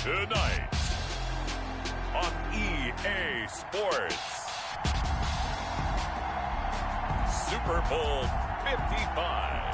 Tonight on EA Sports, Super Bowl 55.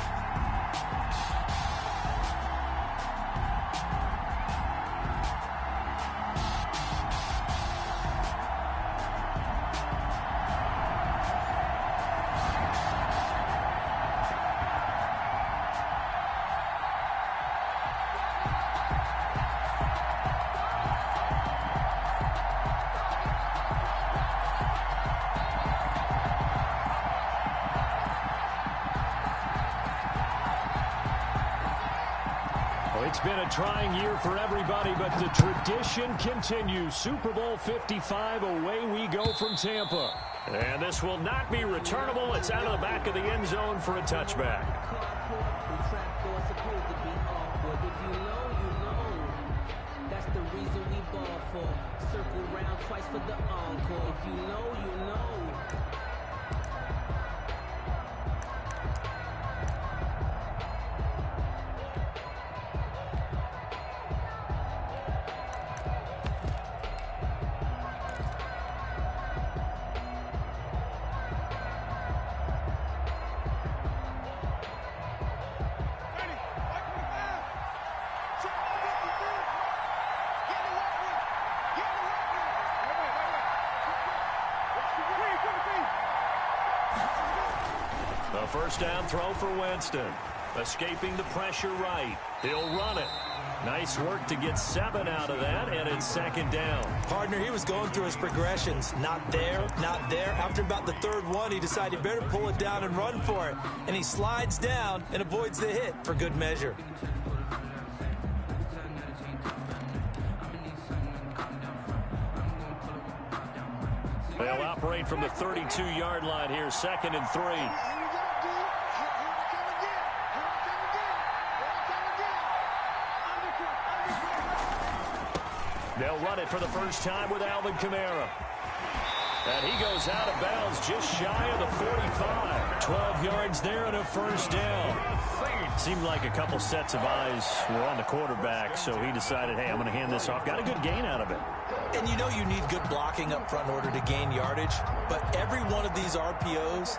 It's been a trying year for everybody, but the tradition continues. Super Bowl 55, away we go from Tampa. And this will not be returnable. It's out of the back of the end zone for a touchback. That's the reason we ball for. Circle round twice for the encore. If you know, you know. A first down throw for Winston. Escaping the pressure right. He'll run it. Nice work to get 7 out of that, and it's second down. Partner, he was going through his progressions. Not there, not there. After about the third one, he decided he better pull it down and run for it. And he slides down and avoids the hit for good measure. They'll operate from the 32-yard line here, 2nd and 3. They'll run it for the first time with Alvin Kamara. And he goes out of bounds just shy of the 45. 12 yards there and a first down. Seemed like a couple sets of eyes were on the quarterback, so he decided, hey, I'm going to hand this off. Got a good gain out of it. And you know you need good blocking up front in order to gain yardage, but every one of these RPOs,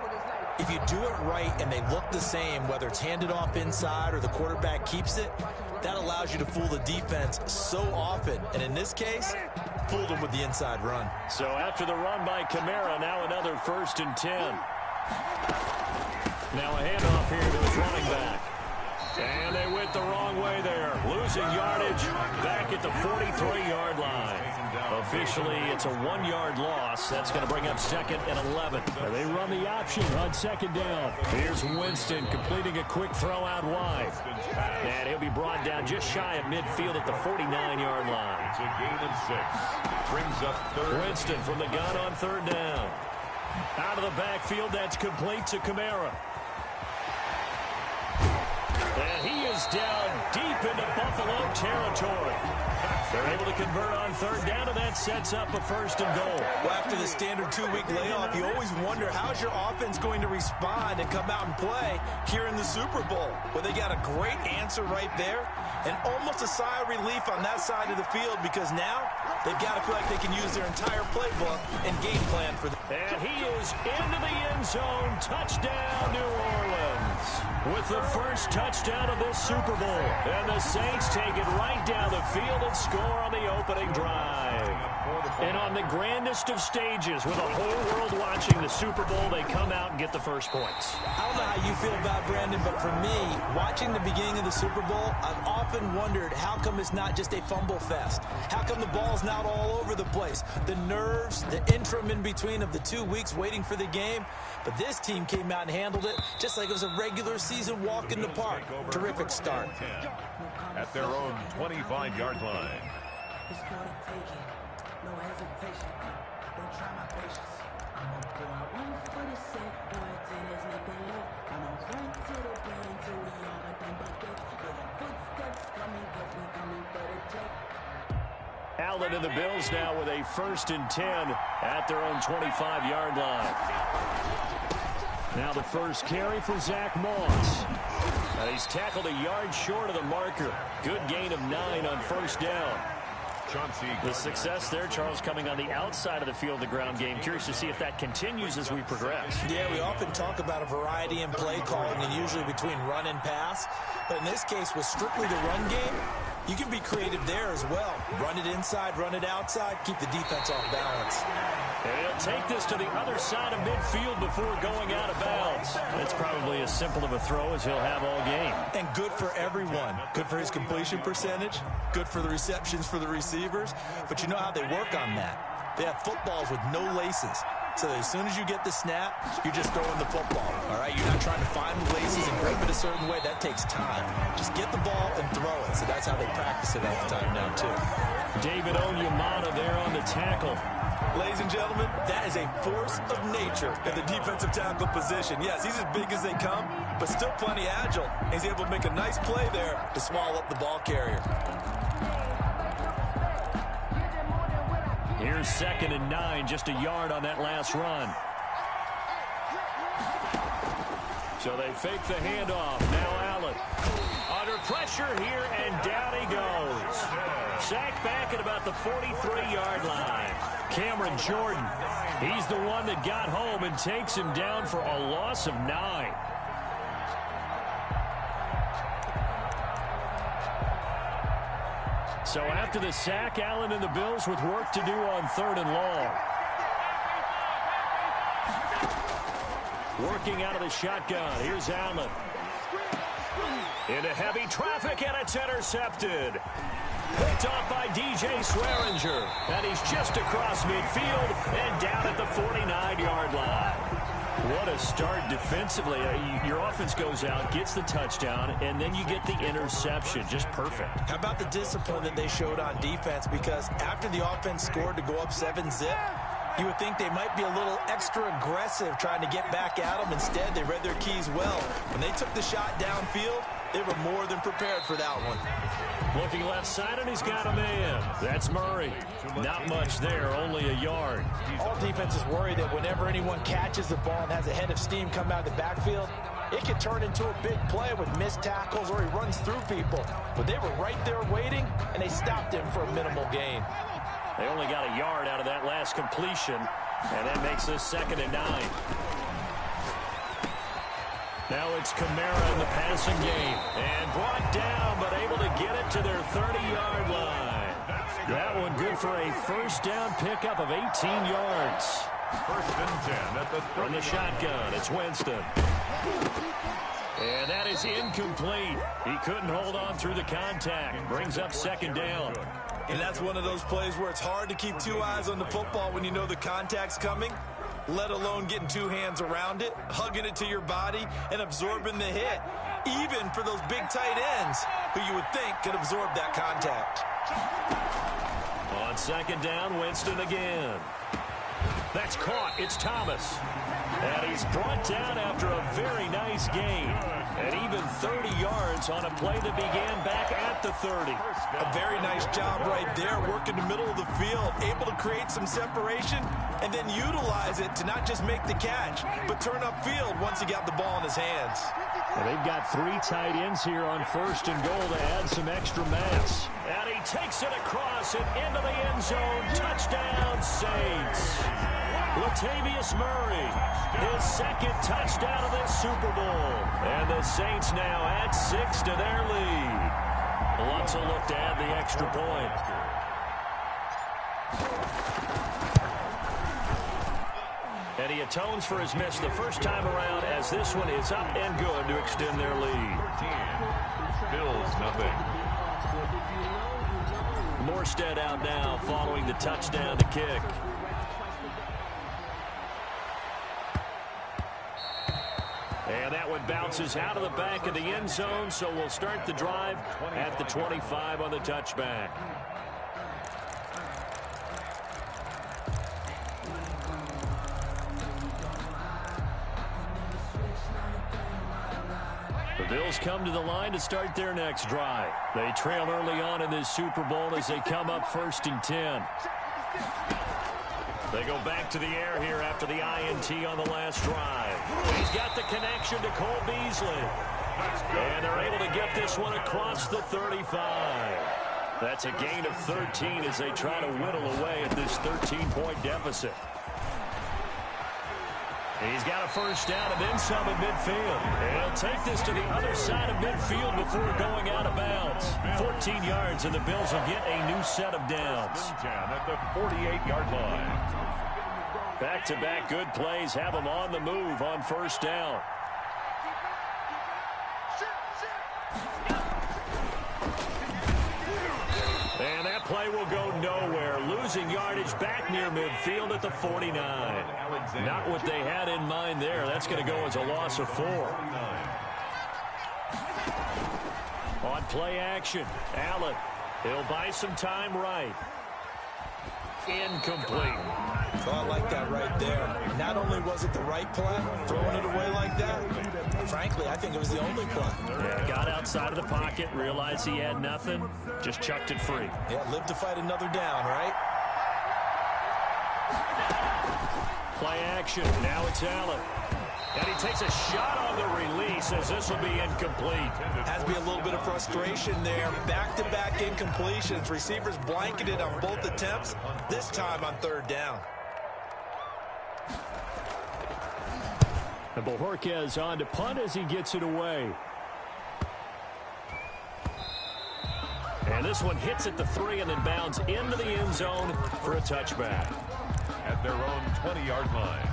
if you do it right and they look the same, whether it's handed off inside or the quarterback keeps it, that allows you to fool the defense so often. And in this case, fooled them with the inside run. So after the run by Kamara, now another 1st and 10. Now a handoff here to his running back. And they went the wrong way there. Losing yardage back at the 43-yard line. Officially, it's a 1-yard loss. That's going to bring up 2nd and 11. They run the option on 2nd down. Here's Winston completing a quick throw out wide. And he'll be brought down just shy of midfield at the 49-yard line. It's a gain of 6. Brings up 3rd. Winston from the gun on 3rd down. Out of the backfield, that's complete to Kamara. And he is down deep into Buffalo territory. They're able to convert on 3rd down, and that sets up a 1st and goal. Well, after the standard 2-week layoff, you always wonder how's your offense going to respond and come out and play here in the Super Bowl. Well, they got a great answer right there, and almost a sigh of relief on that side of the field because now they've got to feel like they can use their entire playbook and game plan for them. And he is into the end zone. Touchdown, New Orleans. With the first touchdown of this Super Bowl. And the Saints take it right down the field and score on the opening drive. And on the grandest of stages, with the whole world watching the Super Bowl, they come out and get the first points. I don't know how you feel about Brandon, but for me, watching the beginning of the Super Bowl, I've often wondered how come it's not just a fumble fest? How come the ball's not all over the place? The nerves, the interim in between of the 2 weeks waiting for the game. But this team came out and handled it just like it was a regular season walk in the park. Terrific start. At their own 25-yard line. No hesitation. Don't try my patience. I'm gonna pour out one for the sake. Boy, there's nothing left. I'm gonna run to the brain till we all got them buckets. With the footsteps coming, cause we coming for the check. Allen and the Bills now with a 1st and 10 at their own 25-yard line. Now the first carry for Zach Moss. He's tackled a yard short of the marker. Good gain of 9 on 1st down. The success there, Charles, coming on the outside of the field, the ground game. Curious to see if that continues as we progress. Yeah, we often talk about a variety in play calling and usually between run and pass. But in this case, with strictly the run game, you can be creative there as well. Run it inside, run it outside, keep the defense off balance. And he'll take this to the other side of midfield before going out of bounds. It's probably as simple of a throw as he'll have all game. And good for everyone. Good for his completion percentage. Good for the receptions for the receivers. But you know how they work on that. They have footballs with no laces. So that as soon as you get the snap, you're just throwing the football. All right? You're not trying to find the laces and grip it a certain way. That takes time. Just get the ball and throw it. So that's how they practice it all the time now, too. David Onyemata there on the tackle. Ladies and gentlemen, that is a force of nature in the defensive tackle position. Yes, he's as big as they come, but still plenty agile. He's able to make a nice play there to swallow up the ball carrier. Here's 2nd and 9, just a yard on that last run. So they fake the handoff. Now Allen. Under pressure here, and down he goes. Sacked back at about the 43-yard line. Cameron Jordan, he's the one that got home and takes him down for a loss of 9. So after the sack, Allen and the Bills with work to do on 3rd and long. Working out of the shotgun. Here's Allen. Into heavy traffic, and it's intercepted. Picked off by DJ Swearinger. And he's just across midfield and down at the 49-yard line. What a start defensively. Your offense goes out, gets the touchdown, and then you get the interception. Just perfect. How about the discipline that they showed on defense? Because after the offense scored to go up 7-zip, you would think they might be a little extra aggressive trying to get back at them. Instead, they read their keys well. When they took the shot downfield, they were more than prepared for that one. Looking left side, and he's got a man. That's Murray. Not much there, only a yard. All defenses worry that whenever anyone catches the ball and has a head of steam come out of the backfield, it can turn into a big play with missed tackles or he runs through people. But they were right there waiting, and they stopped him for a minimal gain. They only got a yard out of that last completion, and that makes this 2nd and 9. Now it's Kamara in the passing game. And brought down, but able to get it to their 30-yard line. That one good for a first down pickup of 18 yards. 1st and 10 at the 30. From the shotgun, it's Winston. And that is incomplete. He couldn't hold on through the contact. Brings up 2nd down. And that's one of those plays where it's hard to keep 2 eyes on the football when you know the contact's coming, let alone getting 2 hands around it, hugging it to your body, and absorbing the hit, even for those big tight ends who you would think could absorb that contact. On 2nd down, Winston again. That's caught. It's Thomas. And he's brought down after a very nice gain. And even 30 yards on a play that began back at the 30. A very nice job right there, working the middle of the field, able to create some separation and then utilize it to not just make the catch, but turn upfield once he got the ball in his hands. Well, they've got 3 tight ends here on 1st and goal to add some extra mass. And he takes it across and into the end zone. Touchdown, Saints. Latavius Murray, his 2nd touchdown of this Super Bowl. And the Saints now add 6 to their lead. Lots of look to add the extra point. And he atones for his miss the first time around as this one is up and good to extend their lead. 13. Bills nothing. Morstead out now following the touchdown to kick. And that one bounces out of the back of the end zone, so we'll start the drive at the 25 on the touchback. The Bills come to the line to start their next drive. They trail early on in this Super Bowl as they come up 1st and 10. They go back to the air here after the INT on the last drive. He's got the connection to Cole Beasley. And they're able to get this one across the 35. That's a gain of 13 as they try to whittle away at this 13-point deficit. He's got a first down and then some at midfield. He'll take this to the other side of midfield before going out of bounds. 14 yards, and the Bills will get a new set of downs. At the 48-yard line. Back-to-back good plays have them on the move on first down. And that play will go nowhere. Losing yardage back near midfield at the 49. Not what they had in mind there. That's going to go as a loss of 4. On play action, Allen. He'll buy some time right. Incomplete. So I like that right there. Not only was it the right play, throwing it away like that, frankly, I think it was the only play. Yeah, got outside of the pocket, realized he had nothing, just chucked it free. Yeah, live to fight another down, right? Play action. Now it's Allen. And he takes a shot on the release as this will be incomplete. Has to be a little bit of frustration there. Back-to-back incompletions. Receivers blanketed on both attempts, this time on third down. And Bojorquez on to punt as he gets it away. And this one hits at the 3 and then bounds into the end zone for a touchback. At their own 20-yard line.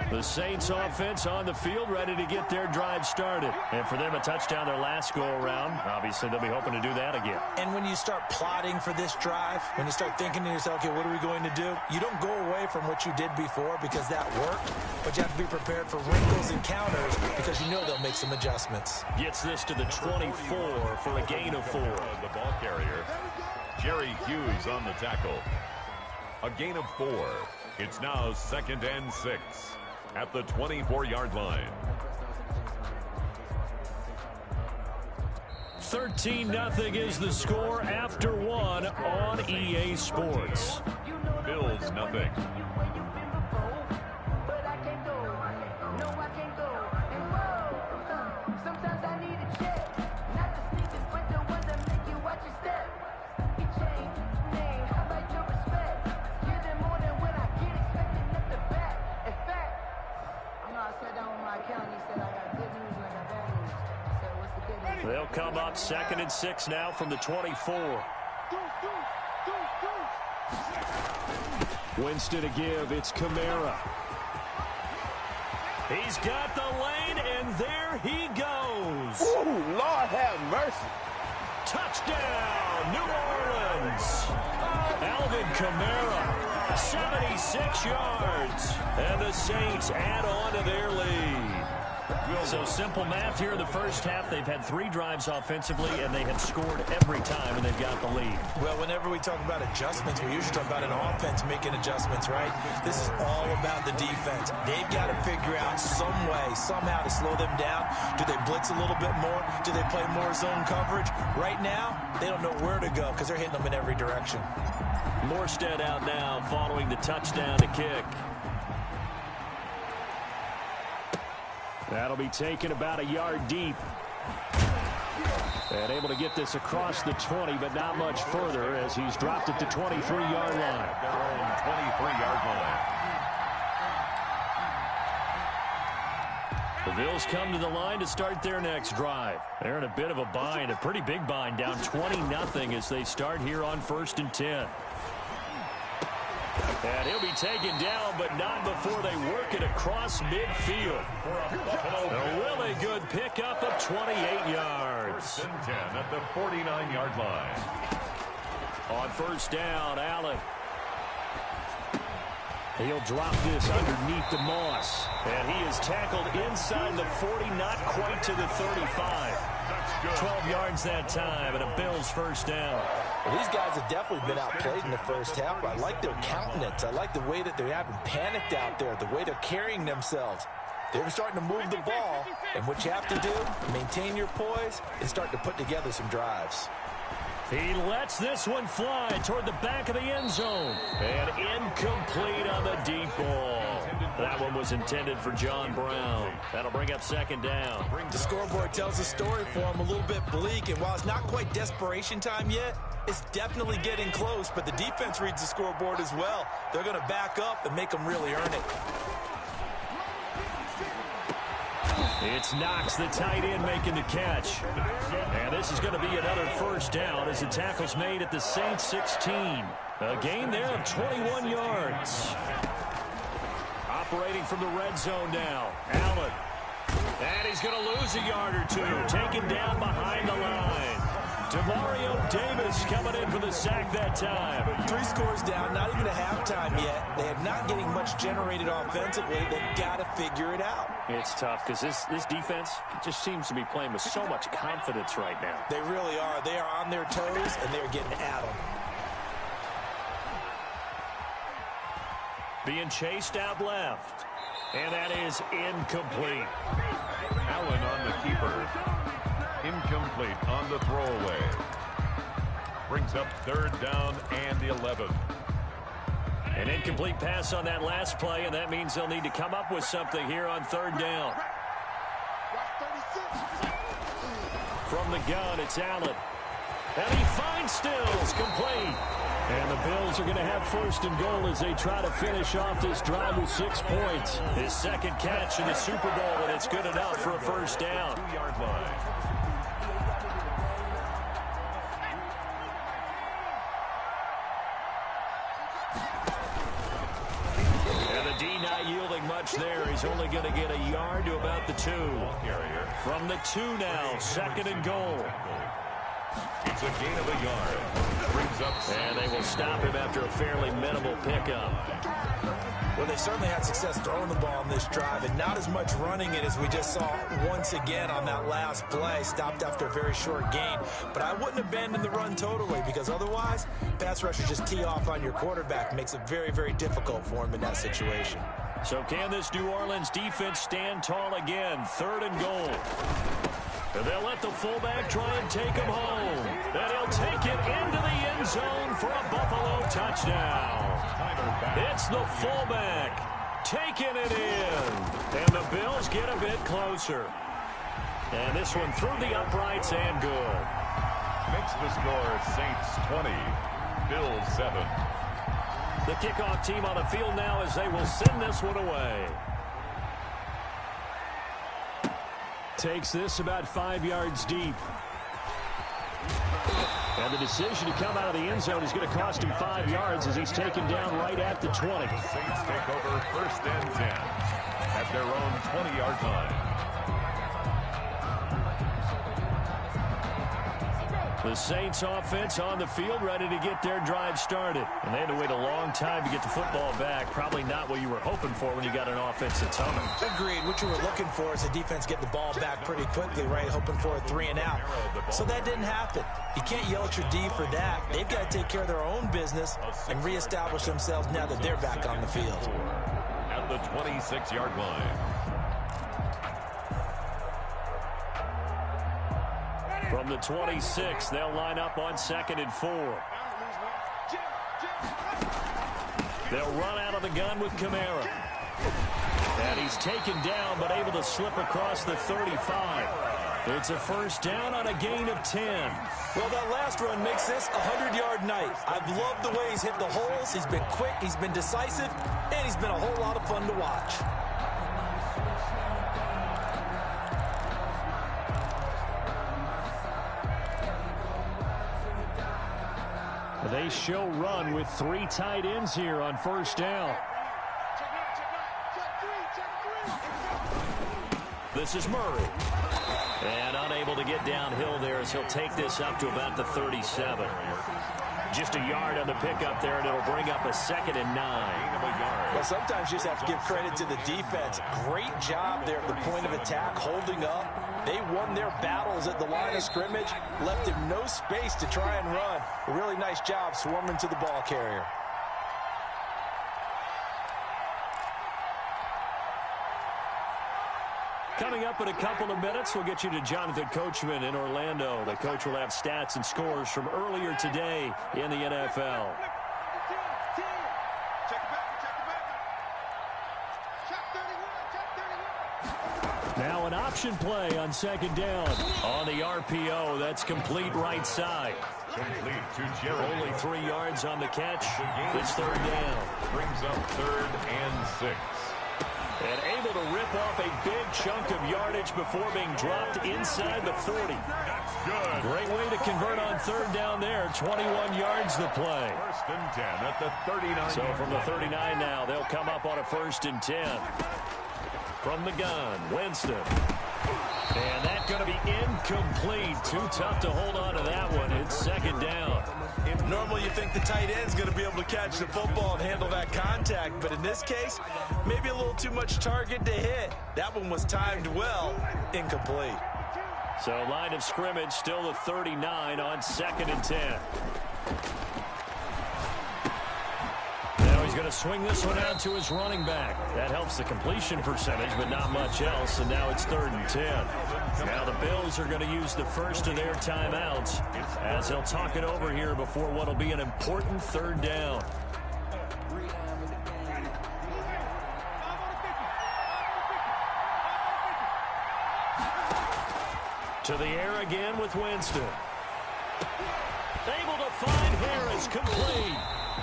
The Saints offense on the field ready to get their drive started. And for them, a touchdown their last go-around. Obviously, they'll be hoping to do that again. And when you start plotting for this drive, when you start thinking to yourself, okay, what are we going to do? You don't go away from what you did before because that worked, but you have to be prepared for wrinkles and counters because you know they'll make some adjustments. Gets this to the 24 for a gain of 4. The ball carrier, Jerry Hughes on the tackle. A gain of 4. It's now 2nd and 6. At the 24-yard line. 13-0 is the score after 1 on EA Sports. Bills nothing. They'll come up 2nd and 6 now from the 24. Winston to give. It's Kamara. He's got the lane, and there he goes. Ooh, Lord have mercy. Touchdown, New Orleans. Alvin Kamara, 76 yards. And the Saints add on to their lead. So simple math here in the first half. They've had 3 drives offensively, and they have scored every time, and they've got the lead. Well, whenever we talk about adjustments, we usually talk about an offense making adjustments, right? This is all about the defense. They've got to figure out some way, somehow to slow them down. Do they blitz a little bit more? Do they play more zone coverage? Right now, they don't know where to go because they're hitting them in every direction. Morstead out now following the touchdown to kick. That'll be taken about a yard deep. And able to get this across the 20, but not much further as he's dropped at the 23-yard line. Their own 23-yard line. The Bills come to the line to start their next drive. They're in a bit of a bind, a pretty big bind, down 20-0 as they start here on 1st and 10. And he'll be taken down, but not before they work it across midfield. A really good pickup of 28 yards. 1st and 10 at the 49-yard line. On first down, Allen. He'll drop this underneath the Moss. And he is tackled inside the 40, not quite to the 35. 12 yards that time, and a Bills first down. Well, these guys have definitely been outplayed in the first half. I like their countenance. I like the way that they haven't panicked out there, the way they're carrying themselves. They're starting to move the ball, and what you have to do, maintain your poise and start to put together some drives. He lets this one fly toward the back of the end zone. And incomplete on the deep ball. That one was intended for John Brown. That'll bring up second down. The scoreboard tells the story for him, a little bit bleak. And while it's not quite desperation time yet, it's definitely getting close. But the defense reads the scoreboard as well. They're going to back up and make them really earn it. It's Knox, the tight end, making the catch. And this is going to be another first down as the tackle's made at the Saints 16. A gain there of 21 yards. Operating from the red zone now. Allen. And he's going to lose a yard or two. Taken down behind the line. Demario Davis coming in for the sack that time. 3 scores down, not even a halftime yet. They are not getting much generated offensively. They've got to figure it out. It's tough because this defense just seems to be playing with so much confidence right now. They really are. They are on their toes, and they're getting at them. Being chased out left. And that is incomplete. Allen on the keeper. Incomplete on the throwaway. Brings up third down and 11. An incomplete pass on that last play, and that means they'll need to come up with something here on third down. From the gun, it's Allen. And he finds Stills, complete. And the Bills are going to have first and goal as they try to finish off this drive with 6 points. His second catch in the Super Bowl, and it's good enough for a first down. 2-yard line. And the D not yielding much there. He's only going to get a yard to about the 2. From the 2 now, second and goal. It's a gain of a yard. Brings up, and they will stop him after a fairly minimal pickup. Well, they certainly had success throwing the ball in this drive, and not as much running it as we just saw once again on that last play. Stopped after a very short gain. But I wouldn't abandon the run totally, because otherwise, pass rushers just tee off on your quarterback. Makes it very, very difficult for him in that situation. So can this New Orleans defense stand tall again? Third and goal. And they'll let the fullback try and take him home. And he'll take it into the end zone for a Buffalo touchdown. It's the fullback taking it in. And the Bills get a bit closer. And this one through the uprights and good. Makes the score Saints 20, Bills 7. The kickoff team on the field now as they will send this one away. Takes this about 5 yards deep. And the decision to come out of the end zone is going to cost him 5 yards as he's taken down right at the 20. The Saints take over first and 10 at their own 20-yard line. The Saints offense on the field ready to get their drive started. And they had to wait a long time to get the football back. Probably not what you were hoping for when you got an offense that's humming. Agreed. What you were looking for is the defense getting the ball back pretty quickly, right? Hoping for a 3 and out. So that didn't happen. You can't yell at your D for that. They've got to take care of their own business and reestablish themselves now that they're back on the field. At the 26-yard line. From the 26, they'll line up on 2nd and 4. They'll run out of the gun with Kamara. And he's taken down, but able to slip across the 35. It's a first down on a gain of 10. Well, that last run makes this a 100-yard night. I've loved the way he's hit the holes. He's been quick, he's been decisive, and he's been a whole lot of fun to watch. They show run with 3 tight ends here on first down. This is Murray. And unable to get downhill there as he'll take this up to about the 37. Just a yard on the pickup there, and it'll bring up a 2nd and 9. Well, sometimes you just have to give credit to the defense. Great job there at the point of attack, holding up. They won their battles at the line of scrimmage, left him no space to try and run. A really nice job swarming to the ball carrier. Coming up in a couple of minutes, we'll get you to Jonathan Coachman in Orlando. The coach will have stats and scores from earlier today in the NFL. Now an option play on second down. On the RPO, that's complete right side. Complete to Jerry. Only 3 yards on the catch. It's third down. Brings up 3rd and 6. And able to rip off a big chunk of yardage before being dropped inside the 40. That's good. Great way to convert on third down there. 21 yards the play. 1st and 10 at the 39. So from the 39 now, they'll come up on a 1st and 10. From the gun, Winston. And that's going to be incomplete. Too tough to hold on to that one. It's second down. Normally you think the tight end's going to be able to catch the football and handle that contact, but in this case, maybe a little too much target to hit. That one was timed well, incomplete. So line of scrimmage still the 39 on 2nd and 10. Now he's going to swing this one out to his running back. That helps the completion percentage, but not much else, and now it's 3rd and 10. Now the Bills are going to use the first of their timeouts as they'll talk it over here before what will be an important 3rd down. To the air again with Winston. Able to find Harris, complete.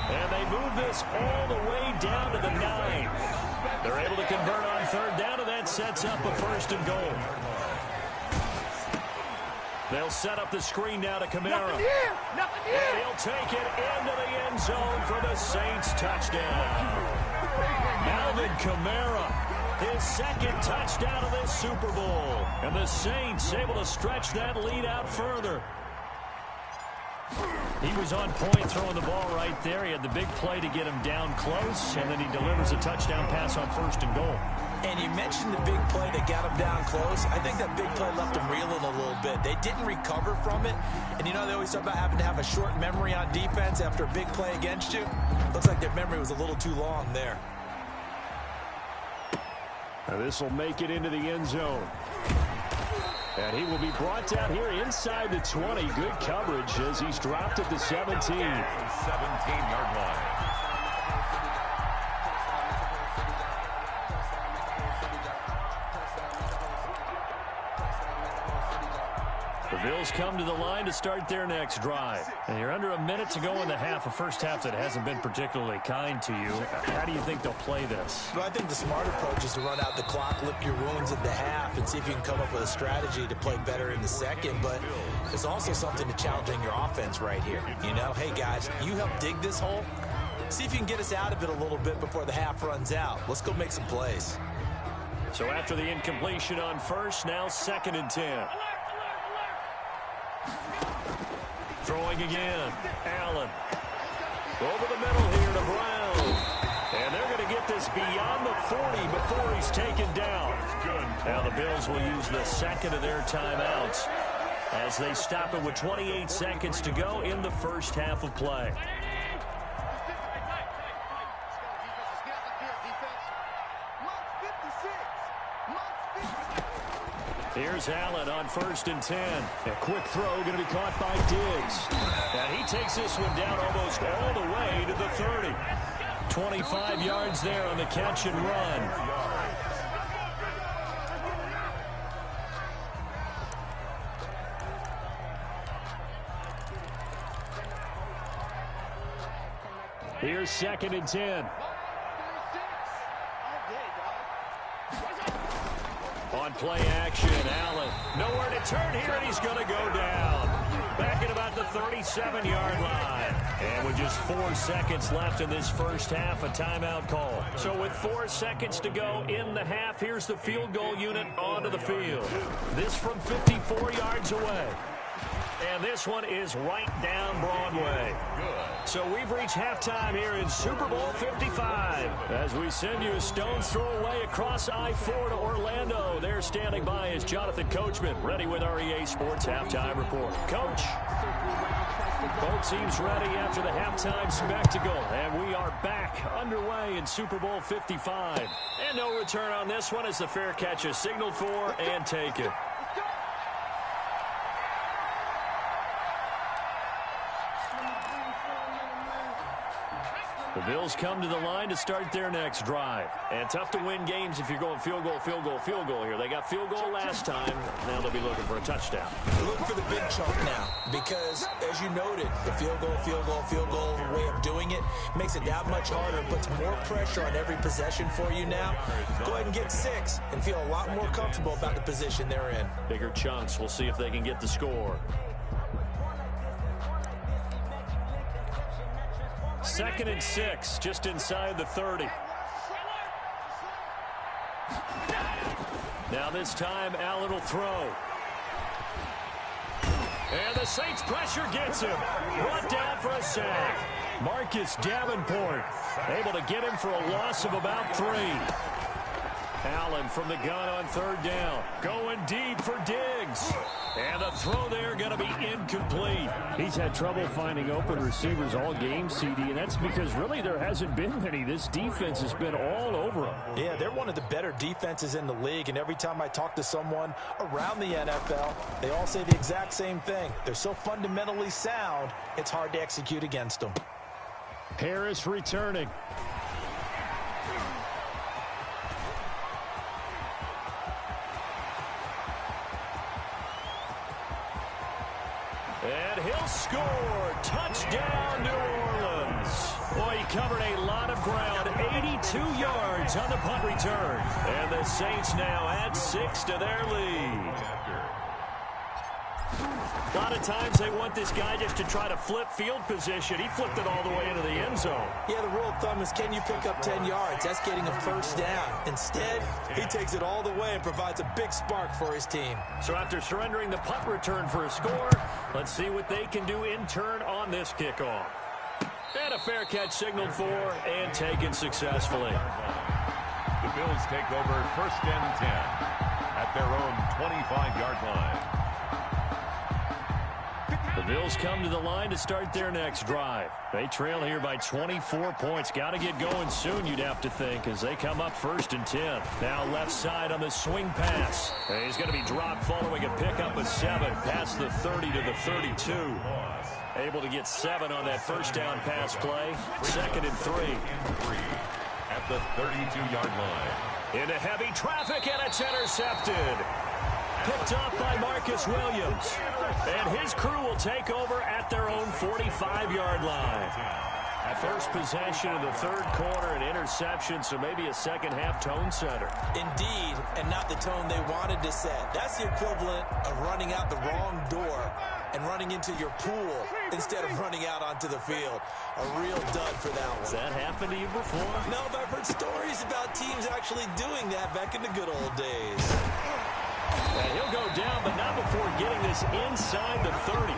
And they move this all the way down to the 9. They're able to convert on 3rd down, and that sets up a 1st and goal. They'll set up the screen now to Kamara. And he'll take it into the end zone for the Saints touchdown. Alvin Kamara, his 2nd touchdown of this Super Bowl. And the Saints able to stretch that lead out further. He was on point throwing the ball right there. He had the big play to get him down close, and then he delivers a touchdown pass on 1st and goal. And you mentioned the big play that got him down close. I think that big play left him reeling a little bit. They didn't recover from it. And you know, they always talk about having to have a short memory on defense after a big play against you. Looks like their memory was a little too long there. Now this will make it into the end zone. And he will be brought down here inside the 20. Good coverage as he's dropped at the 17. 17-yard line. The Bills come to the line to start their next drive. And you're under a minute to go in the half, a first half that hasn't been particularly kind to you. How do you think they'll play this? Well, I think the smart approach is to run out the clock, lick your wounds at the half, and see if you can come up with a strategy to play better in the second. But there's also something to challenging your offense right here. You know, hey, guys, you help dig this hole. See if you can get us out of it a little bit before the half runs out. Let's go make some plays. So after the incompletion on 1st, now 2nd and 10. Throwing again. Allen. Over the middle here to Brown. And they're going to get this beyond the 40 before he's taken down. Now the Bills will use the 2nd of their timeouts as they stop it with 28 seconds to go in the first half of play. Here's Allen on 1st and 10. A quick throw going to be caught by Diggs. And he takes this one down almost all the way to the 30. 25 yards there on the catch and run. Here's 2nd and 10. On play action, Allen. Nowhere to turn here, and he's going to go down. Back at about the 37-yard line. And with just 4 seconds left in this first half, a timeout call. So with 4 seconds to go in the half, here's the field goal unit onto the field. This from 54 yards away. And this one is right down Broadway. Good. So we've reached halftime here in Super Bowl 55. As we send you a stone's throw away across I-4 to Orlando. There standing by is Jonathan Coachman, ready with our EA Sports Halftime Report. Coach, both teams ready after the halftime spectacle. And we are back underway in Super Bowl 55. And no return on this one as the fair catch is signaled for and taken. The Bills come to the line to start their next drive. And tough to win games if you're going field goal, field goal, field goal here. They got field goal last time. Now they'll be looking for a touchdown. Look for the big chunk now because, as you noted, the field goal, field goal, field goal way of doing it makes it that much harder. It puts more pressure on every possession for you now. Go ahead and get 6 and feel a lot more comfortable about the position they're in. Bigger chunks. We'll see if they can get the score. 2nd and 6, just inside the 30. Now this time, Allen will throw. And the Saints pressure gets him. Brought down for a sack. Marcus Davenport able to get him for a loss of about 3. Allen from the gun on 3rd down. Going deep for Diggs. And the throw there going to be incomplete. He's had trouble finding open receivers all game, CD, and that's because really there hasn't been many. This defense has been all over him. Yeah, they're one of the better defenses in the league, and every time I talk to someone around the NFL, they all say the exact same thing. They're so fundamentally sound, it's hard to execute against them. Harris returning. And he'll score. Touchdown, New Orleans. Boy, he covered a lot of ground. 82 yards on the punt return. And the Saints now add 6 to their lead. A lot of times they want this guy just to try to flip field position. He flipped it all the way into the end zone. Yeah, the rule of thumb is can you pick up 10 yards? That's getting a first down. Instead, he takes it all the way and provides a big spark for his team. So after surrendering the punt return for a score, let's see what they can do in turn on this kickoff. And a fair catch signaled for and taken successfully. The Bills take over 1st and 10 at their own 25-yard line. The Bills come to the line to start their next drive. They trail here by 24 points. Got to get going soon, you'd have to think, as they come up 1st and 10. Now left side on the swing pass. And he's going to be dropped following a pickup of 7 past the 30 to the 32. Able to get 7 on that first down pass play. 2nd and 3. At the 32-yard line. Into heavy traffic, and it's intercepted. Picked off by Marcus Williams. And his crew will take over at their own 45-yard line. First possession of the 3rd quarter, an interception, so maybe a second-half tone setter. Indeed, and not the tone they wanted to set. That's the equivalent of running out the wrong door and running into your pool instead of running out onto the field. A real dud for that one. Has that happened to you before? No, but I've heard stories about teams actually doing that back in the good old days. And he'll go down, but not before getting this inside the 30.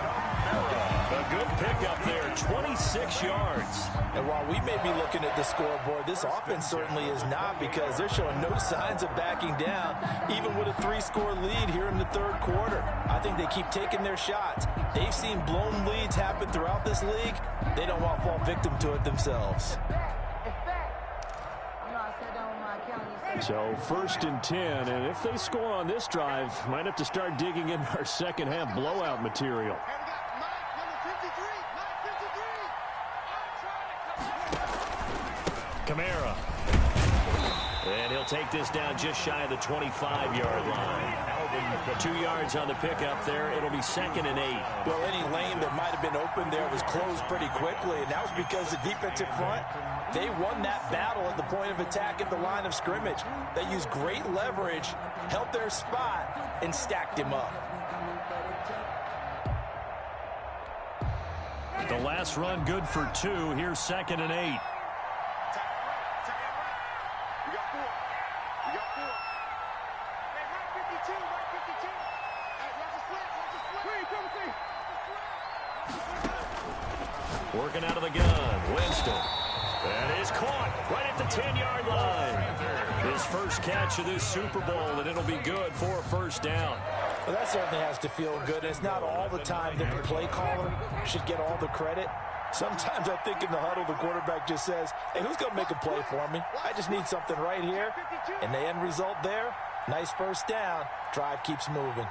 A good pickup there, 26 yards. And while we may be looking at the scoreboard, this offense certainly is not, because they're showing no signs of backing down, even with a 3-score lead here in the 3rd quarter. I think they keep taking their shots. They've seen blown leads happen throughout this league. They don't want to fall victim to it themselves. So 1st and 10, and if they score on this drive, might have to start digging in our second-half blowout material. Kamara. And he'll take this down just shy of the 25-yard line. 2 yards on the pickup there. It'll be 2nd and 8. Well, any lane that might have been open there was closed pretty quickly, and that was because the defensive front, they won that battle at the point of attack at the line of scrimmage. They used great leverage, held their spot, and stacked him up. The last run good for 2. Here's 2nd and 8. Working out of the gun, Winston. That is caught right at the 10-yard line. His first catch of this Super Bowl, and it'll be good for a first down. Well, that certainly has to feel good. It's not all the time that the play caller should get all the credit. Sometimes I think in the huddle, the quarterback just says, hey, who's going to make a play for me? I just need something right here. And the end result there, nice first down. Drive keeps moving.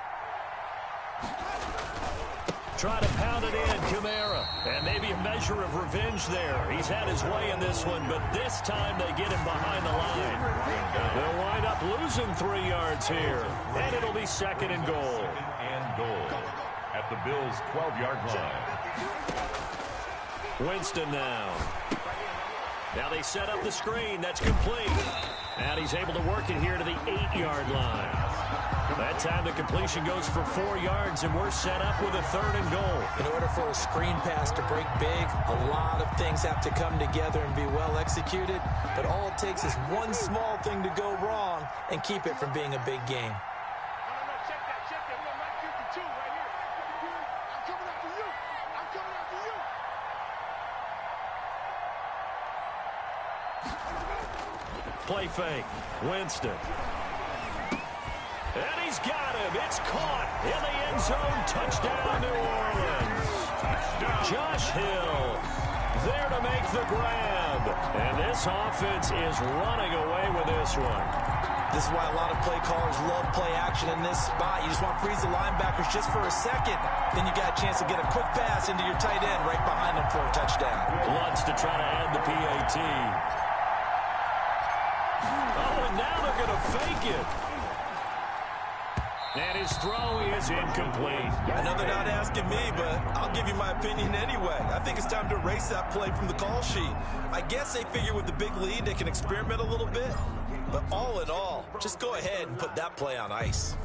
Try to pound it in, Kamara. And maybe a measure of revenge there. He's had his way in this one, but this time they get him behind the line. They'll wind up losing 3 yards here. And it'll be second and goal. Second and goal at the Bills' 12-yard line. Winston now. Now they set up the screen. That's complete. And he's able to work it here to the 8-yard line. That time the completion goes for 4 yards, and we're set up with a third and goal. In order for a screen pass to break big, a lot of things have to come together and be well executed. But all it takes is one small thing to go wrong and keep it from being a big game. Play fake. Winston. And he's got him. It's caught in the end zone. Touchdown, New Orleans. Josh Hill there to make the grab. And this offense is running away with this one. This is why a lot of play callers love play action in this spot. You just want to freeze the linebackers just for a second. Then you got a chance to get a quick pass into your tight end right behind them for a touchdown. Lutz to try to add the PAT. Oh, and now they're going to fake it. And his throw is incomplete. I know they're not asking me, but I'll give you my opinion anyway. I think it's time to erase that play from the call sheet. I guess they figure with the big lead they can experiment a little bit. But all in all, just go ahead and put that play on ice.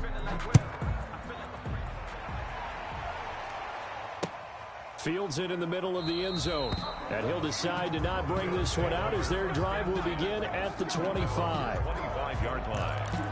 Fields it in the middle of the end zone. And he'll decide to not bring this one out as their drive will begin at the 25. 25-yard line.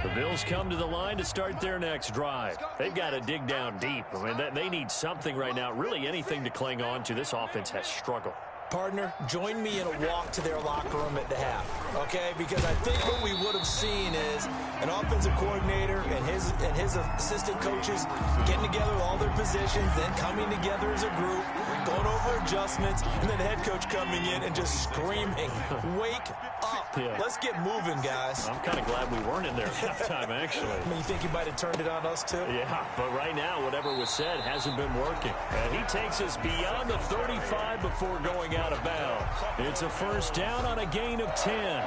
The Bills come to the line to start their next drive. They've got to dig down deep. I mean, they need something right now, really anything to cling on to. This offense has struggled. Partner, join me in a walk to their locker room at the half, okay? Because I think what we would have seen is an offensive coordinator and his assistant coaches getting together with all their positions, then coming together as a group, going over adjustments, and then the head coach coming in and just screaming, wake up. Yeah. Let's get moving, guys. I'm kind of glad we weren't in there at halftime, actually. I mean, you think he might have turned it on us, too? Yeah, but right now, whatever was said hasn't been working. And he takes us beyond the 35 before going out of bounds. It's a first down on a gain of 10.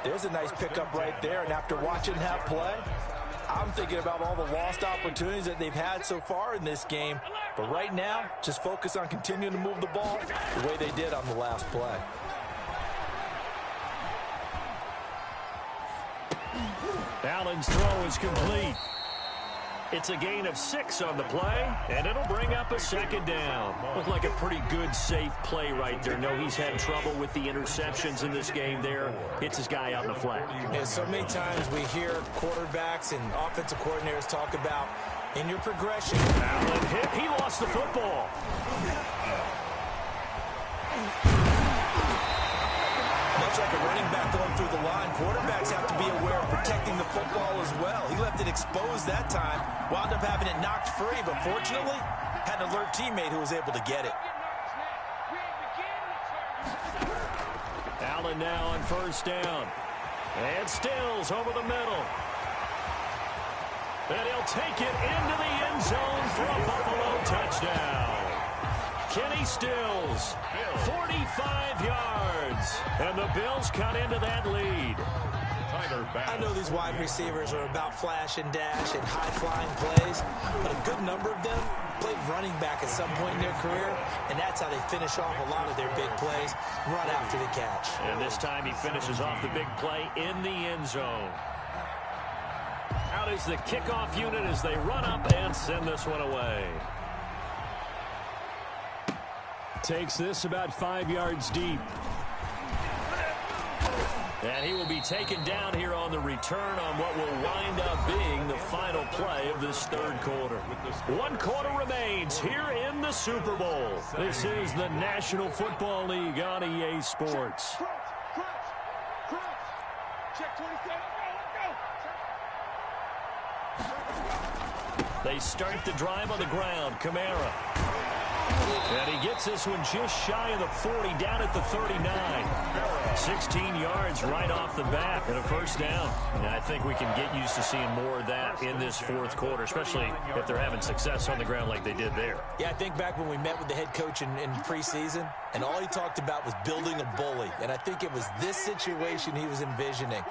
There's a nice pickup right there, and after watching that play, I'm thinking about all the lost opportunities that they've had so far in this game. But right now, just focus on continuing to move the ball the way they did on the last play. Allen's throw is complete. It's a gain of 6 on the play, and it'll bring up a second down. Looked like a pretty good, safe play right there. No, he's had trouble with the interceptions in this game there. Hits his guy out in the flat. Yeah, so many times we hear quarterbacks and offensive coordinators talk about in your progression. Allen hit. He lost the football. Much like a running back going through the line, quarterbacks have to be aware of protecting the football as well. He left it exposed that time, wound up having it knocked free, but fortunately, had an alert teammate who was able to get it. Allen now on first down. And Stills over the middle. And he'll take it into the end zone for a Buffalo touchdown. Kenny Stills, 45 yards. And the Bills cut into that lead. I know these wide receivers are about flash and dash and high-flying plays, but a good number of them played running back at some point in their career, and that's how they finish off a lot of their big plays, run after the catch. And this time he finishes off the big play in the end zone. Out is the kickoff unit as they run up and send this one away. Takes this about 5 yards deep. And he will be taken down here on the return on what will wind up being the final play of this third quarter. 1 quarter remains here in the Super Bowl. This is the National Football League on EA Sports. Check 27. They start the drive on the ground. Kamara. And he gets this one just shy of the 40, down at the 39. 16 yards right off the bat and a first down. And I think we can get used to seeing more of that in this fourth quarter, especially if they're having success on the ground like they did there. Yeah, I think back when we met with the head coach in preseason, and all he talked about was building a bully. And I think it was this situation he was envisioning.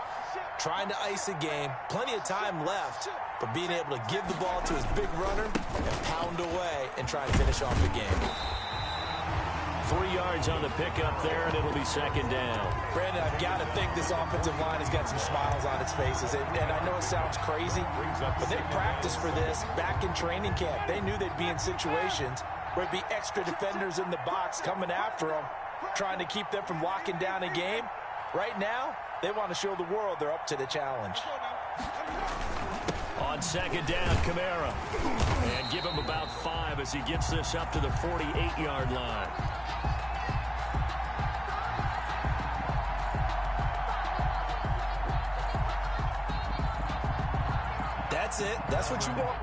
Trying to ice a game, plenty of time left, but being able to give the ball to his big runner and pound away and try and finish off the game. 3 yards on the pickup there, and it'll be second down. Brandon, I've got to think this offensive line has got some smiles on its faces. And I know it sounds crazy, but they practiced for this back in training camp. They knew they'd be in situations where there'd be extra defenders in the box coming after them, trying to keep them from locking down a game. Right now, they want to show the world they're up to the challenge. On second down, Kamara. And give him about 5 as he gets this up to the 48-yard line. That's it. That's what you want.